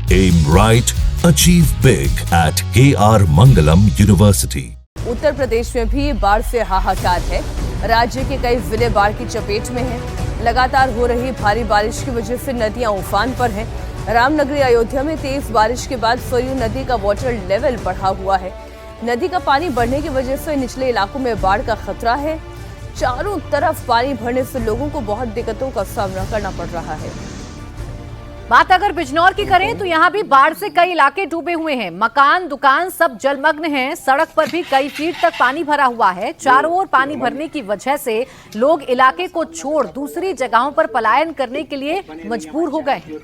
Aim right, achieve big at KR Mangalam University. Uttar Pradesh में भी बाढ़ से हाहाकार है। राज्य के कई जिले बाढ़ की चपेट में हैं। लगातार हो रही भारी बारिश की वजह से नदियां उफान पर हैं। रामनगरी अयोध्या में तेज बारिश के बाद सरयू नदी का वाटर लेवल बढ़ा हुआ है। नदी का पानी बढ़ने की वजह से निचले इलाकों में बाढ़ का खतरा है। चारों तरफ पानी भरने से लोगों को बहुत दिक्कतों का सामना करना पड़ रहा है। बात अगर बिजनौर की करें तो यहाँ भी बाढ़ से कई इलाके डूबे हुए हैं। मकान, दुकान सब जलमग्न हैं। सड़क पर भी कई फीट तक पानी भरा हुआ है। चारों ओर पानी भरने की वजह से लोग इलाके को छोड़ दूसरी जगहों पर पलायन करने के लिए मजबूर हो गए हैं।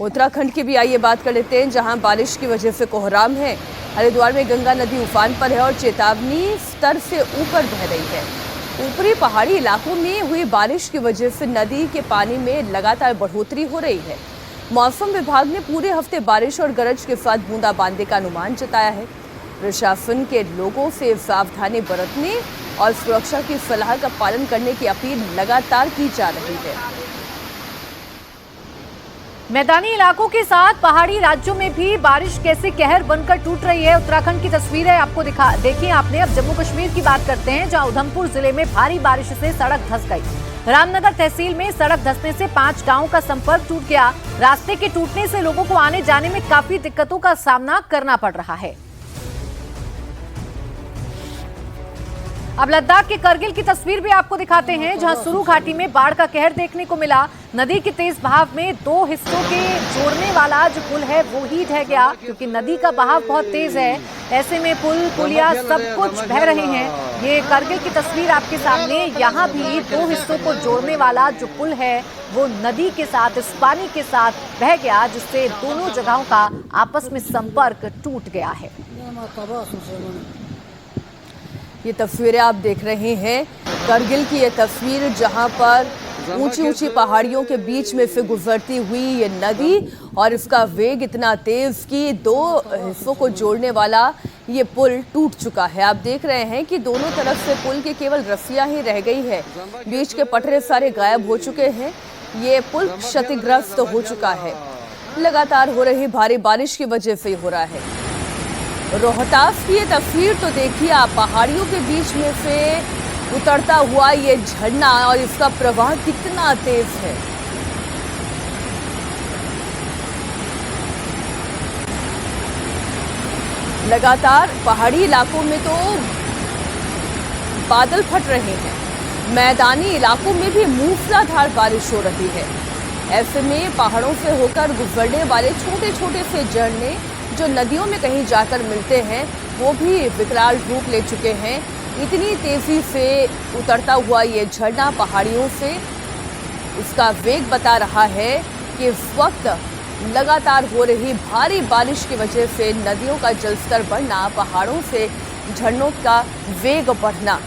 उत्तराखंड की भी आइए बात कर लेते हैं, जहां बारिश की वजह से कोहराम है। हरिद्वार में गंगा नदी उफान पर है और चेतावनी स्तर से ऊपर बह रही है। ऊपरी पहाड़ी इलाकों में हुई बारिश की वजह से नदी के पानी में लगातार बढ़ोतरी हो रही है। मौसम विभाग ने पूरे हफ्ते बारिश और गरज के साथ बूंदाबांदी का अनुमान जताया है। प्रशासन के लोगों से सावधानी बरतने और सुरक्षा की सलाह का पालन करने की अपील लगातार की जा रही है। मैदानी इलाकों के साथ पहाड़ी राज्यों में भी बारिश कैसे कहर बनकर टूट रही है। उत्तराखंड की तस्वीरें आपको देखी आपने। अब जम्मू कश्मीर की बात करते हैं, जहां उधमपुर जिले में भारी बारिश से सड़क धंस गई। रामनगर तहसील में सड़क धंसने से 5 गांवों का संपर्क टूट गया। रास्ते के टूटने से लोगों को आने जाने में काफी दिक्कतों का सामना करना पड़ रहा है। अब लद्दाख के करगिल की तस्वीर भी आपको दिखाते हैं, जहां सुरु घाटी में बाढ़ का कहर देखने को मिला। नदी के तेज बहाव में 2 हिस्सों के जोड़ने वाला जो पुल है वो ही ढह गया, क्योंकि नदी का बहाव बहुत तेज है। ऐसे में पुलिया सब कुछ बह रहे हैं। ये करगिल की तस्वीर आपके सामने। यहाँ भी 2 हिस्सों को जोड़ने वाला जो पुल है वो नदी के साथ, इस पानी के साथ बह गया, जिससे दोनों जगहों का आपस में संपर्क टूट गया है। ये तस्वीरें आप देख रहे हैं करगिल की। ये तस्वीर जहां पर ऊंची ऊंची पहाड़ियों के बीच में से गुजरती हुई ये नदी और इसका वेग इतना तेज कि 2 हिस्सों को जोड़ने वाला ये पुल टूट चुका है। आप देख रहे हैं कि दोनों तरफ से पुल के केवल रस्सियां ही रह गई है। बीच के पटरे सारे गायब हो चुके हैं। ये पुल क्षतिग्रस्त हो चुका है। लगातार हो रही भारी बारिश की वजह से हो रहा है। रोहतास की ये तस्वीर तो देखिए आप, पहाड़ियों के बीच में से उतरता हुआ ये झरना और इसका प्रवाह कितना तेज है। लगातार पहाड़ी इलाकों में तो बादल फट रहे हैं। मैदानी इलाकों में भी मूसलाधार बारिश हो रही है। ऐसे में पहाड़ों से होकर गुजरने वाले छोटे छोटे से झरने जो नदियों में कहीं जाकर मिलते हैं वो भी विकराल रूप ले चुके हैं। इतनी तेजी से उतरता हुआ ये झरना पहाड़ियों से, इसका वेग बता रहा है कि इस वक्त लगातार हो रही भारी बारिश की वजह से नदियों का जलस्तर बढ़ना, पहाड़ों से झरनों का वेग बढ़ना